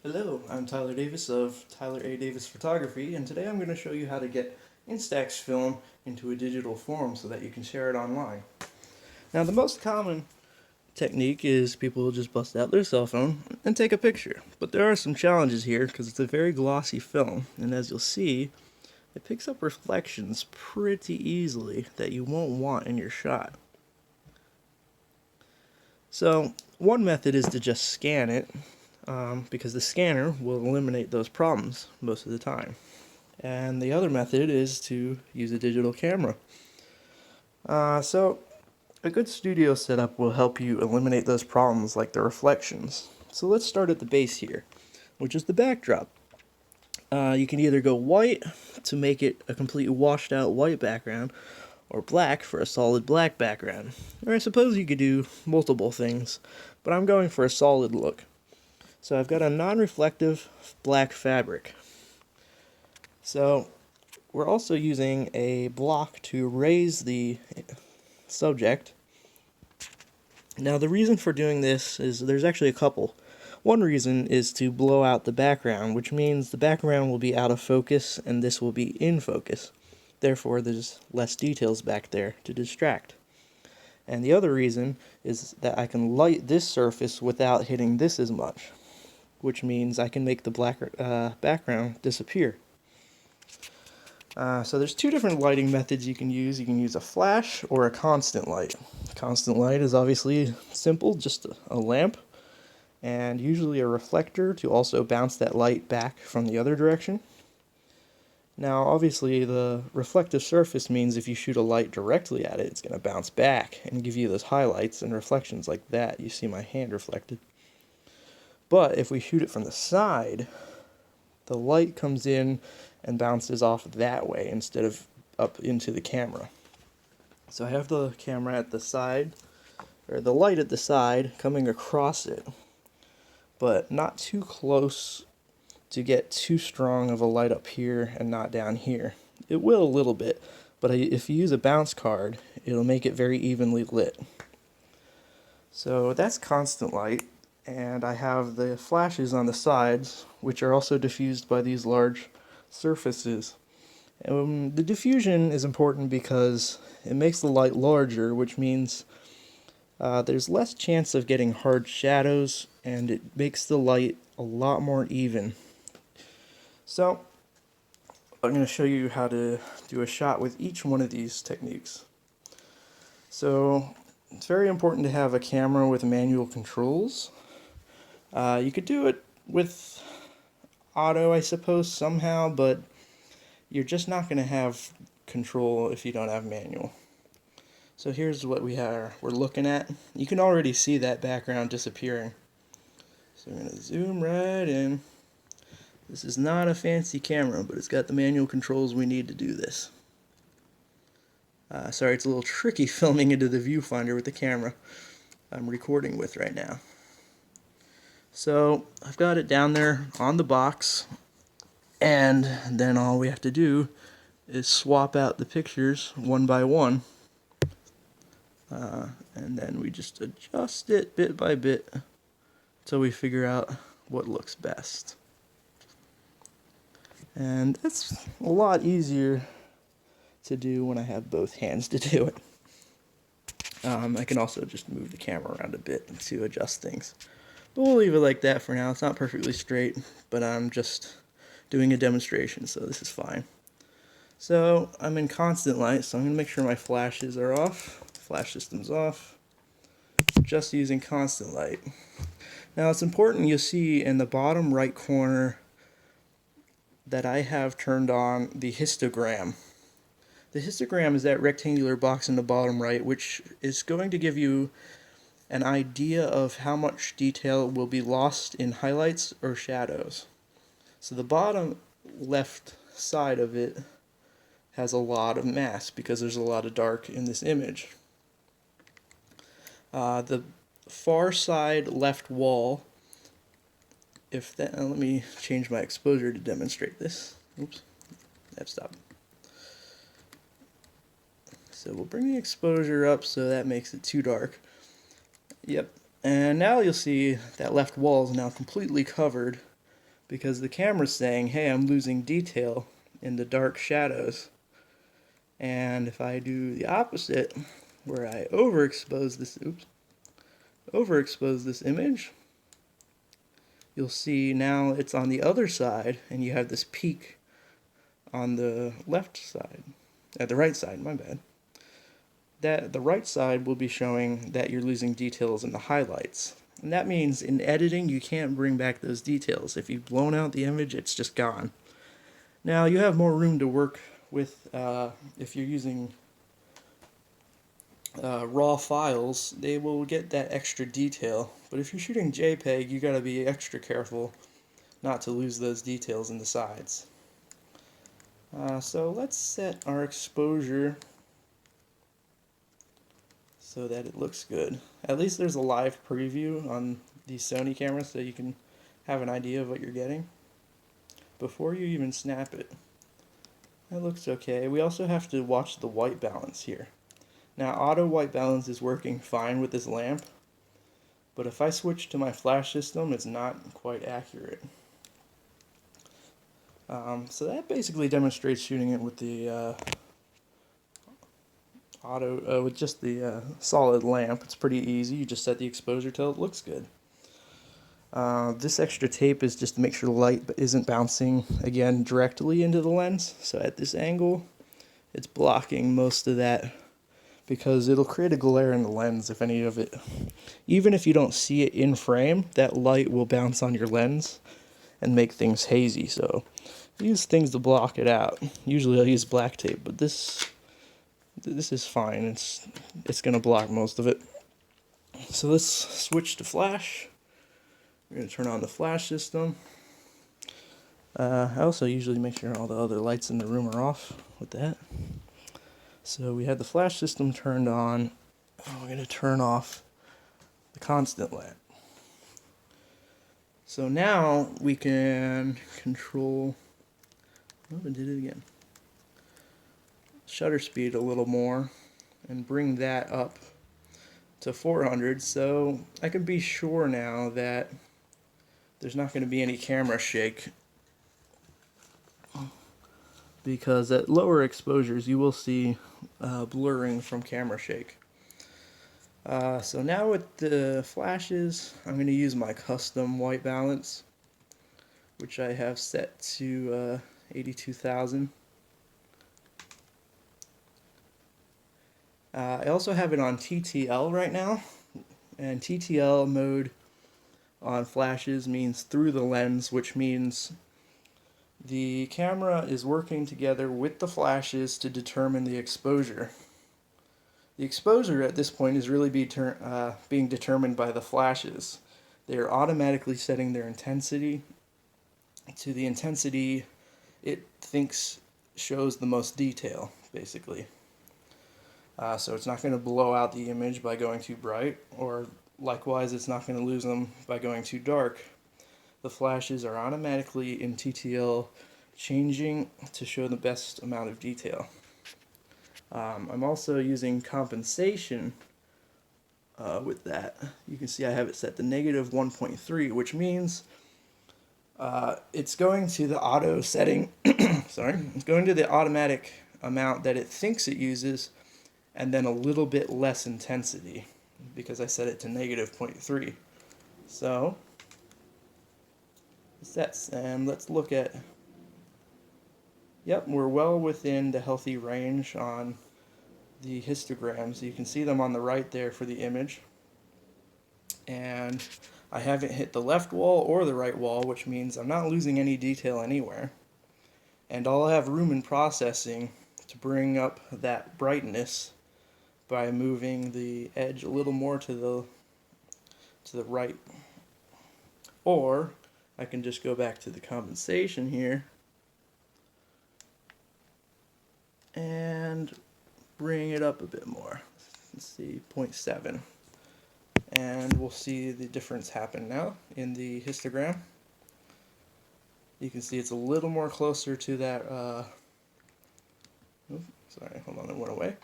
Hello, I'm Tyler Davis of Tyler A. Davis Photography, and today I'm going to show you how to get Instax film into a digital form so that you can share it online. Now, the most common technique is people will just bust out their cell phone and take a picture, but there are some challenges here because it's a very glossy film, and as you'll see, it picks up reflections pretty easily that you won't want in your shot. So, one method is to just scan it, because the scanner will eliminate those problems most of the time. And the other method is to use a digital camera. So a good studio setup will help you eliminate those problems like the reflections. So let's start at the base here, which is the backdrop. You can either go white to make it a completely washed out white background, or black for a solid black background. Or I suppose you could do multiple things, but I'm going for a solid look. So I've got a non-reflective black fabric. So we're also using a block to raise the subject. Now the reason for doing this is there's actually a couple. One reason is to blow out the background, which means the background will be out of focus and this will be in focus. Therefore there's less details back there to distract. And the other reason is that I can light this surface without hitting this as much, which means I can make the black background disappear. So there's two different lighting methods you can use. You can use a flash or a constant light. Constant light is obviously simple, just a lamp, and usually a reflector to also bounce that light back from the other direction. Now obviously the reflective surface means if you shoot a light directly at it, it's going to bounce back and give you those highlights and reflections like that. You see my hand reflected. But if we shoot it from the side, the light comes in and bounces off that way instead of up into the camera. So I have the camera at the side, or the light at the side coming across it, but not too close to get too strong of a light up here and not down here. It will a little bit, but if you use a bounce card, it'll make it very evenly lit. So that's constant light. And I have the flashes on the sides, which are also diffused by these large surfaces. The diffusion is important because it makes the light larger, which means there's less chance of getting hard shadows, and it makes the light a lot more even. So I'm going to show you how to do a shot with each one of these techniques. So it's very important to have a camera with manual controls. You could do it with auto, I suppose, somehow, but you're just not going to have control if you don't have manual. So here's what we're looking at. You can already see that background disappearing. So I'm going to zoom right in. This is not a fancy camera, but it's got the manual controls we need to do this. Sorry, it's a little tricky filming into the viewfinder with the camera I'm recording with right now. So I've got it down there on the box, and then all we have to do is swap out the pictures one by one, and then we just adjust it bit by bit until we figure out what looks best. And it's a lot easier to do when I have both hands to do it. I can also just move the camera around a bit to adjust things. But we'll leave it like that for now. It's not perfectly straight, but I'm just doing a demonstration, so this is fine. So I'm in constant light, so I'm going to make sure my flashes are off. Flash system's off. Just using constant light. Now it's important you see in the bottom right corner that I have turned on the histogram. The histogram is that rectangular box in the bottom right, which is going to give you an idea of how much detail will be lost in highlights or shadows. So the bottom left side of it has a lot of mass because there's a lot of dark in this image. The far side left wall, let me change my exposure to demonstrate this. Oops, I've stopped. So we'll bring the exposure up so that makes it too dark. Yep, and now you'll see that left wall is now completely covered because the camera's saying, hey, I'm losing detail in the dark shadows. And if I do the opposite, where I overexpose this image, you'll see now it's on the other side, and you have this peak on the left side, the right side, my bad. That the right side will be showing that you're losing details in the highlights. And that means in editing, you can't bring back those details. If you've blown out the image, it's just gone. Now, you have more room to work with if you're using raw files. They will get that extra detail. But if you're shooting JPEG, you gotta be extra careful not to lose those details in the sides. So let's set our exposure so that it looks good. At least there's a live preview on these Sony cameras so you can have an idea of what you're getting before you even snap it. That looks okay. We also have to watch the white balance here. Now, auto white balance is working fine with this lamp, but if I switch to my flash system, it's not quite accurate. So that basically demonstrates shooting it with the with just the solid lamp. It's pretty easy. You just set the exposure till it looks good. This extra tape is just to make sure the light isn't bouncing again directly into the lens. So at this angle, it's blocking most of that because it'll create a glare in the lens if any of it. Even if you don't see it in frame, that light will bounce on your lens and make things hazy. So use things to block it out. Usually I'll use black tape, but this is fine. It's gonna block most of it. So let's switch to flash. We're gonna turn on the flash system. I also usually make sure all the other lights in the room are off with that. So we have the flash system turned on. We're gonna turn off the constant lamp. So now we can control. Oh, I did it again. Shutter speed a little more and bring that up to 400, so I can be sure now that there's not going to be any camera shake, because at lower exposures you will see blurring from camera shake. So now with the flashes, I'm going to use my custom white balance, which I have set to 82,000. I also have it on TTL right now, and TTL mode on flashes means through the lens, which means the camera is working together with the flashes to determine the exposure. The exposure at this point is really being determined by the flashes. They are automatically setting their intensity to the intensity it thinks shows the most detail, basically. So it's not going to blow out the image by going too bright, or likewise it's not going to lose them by going too dark. The flashes are automatically in TTL changing to show the best amount of detail. I'm also using compensation with that. You can see I have it set to negative 1.3, which means it's going to the auto setting, it's going to the automatic amount that it thinks it uses, and then a little bit less intensity, because I set it to negative 0.3. So, sets, and let's look at, yep, we're well within the healthy range on the histograms. You can see them on the right there for the image. And I haven't hit the left wall or the right wall, which means I'm not losing any detail anywhere. And I'll have room in processing to bring up that brightness by moving the edge a little more to the right. Or I can just go back to the compensation here and bring it up a bit more. Let's see, 0.7. And we'll see the difference happen now in the histogram. You can see it's a little more closer to that, sorry, hold on, it went away.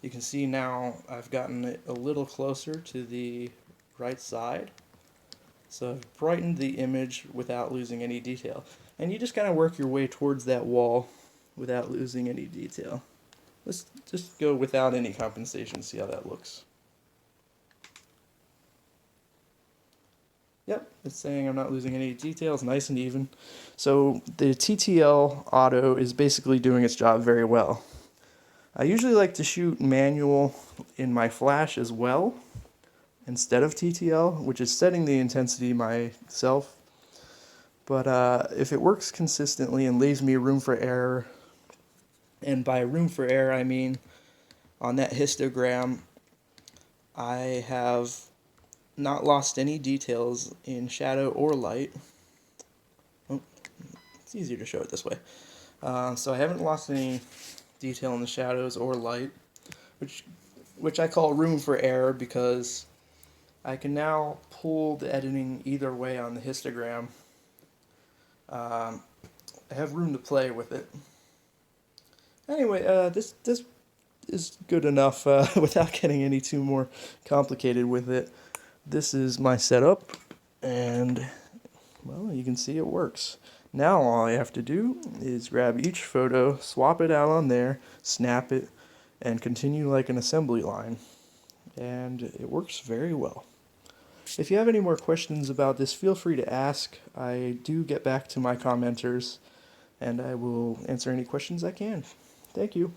You can see now I've gotten it a little closer to the right side. So I've brightened the image without losing any detail. And you just kind of work your way towards that wall without losing any detail. Let's just go without any compensation, see how that looks. Yep, it's saying I'm not losing any details, nice and even. So the TTL auto is basically doing its job very well. I usually like to shoot manual in my flash as well, instead of TTL, which is setting the intensity myself. But if it works consistently and leaves me room for error, and by room for error I mean on that histogram I have not lost any details in shadow or light. Oh, it's easier to show it this way. So I haven't lost any detail in the shadows or light, which I call room for error because I can now pull the editing either way on the histogram. I have room to play with it. Anyway, this is good enough without getting any too more complicated with it. This is my setup, and well, you can see it works. Now all I have to do is grab each photo, swap it out on there, snap it, and continue like an assembly line. And it works very well. If you have any more questions about this, feel free to ask. I do get back to my commenters, and I will answer any questions I can. Thank you.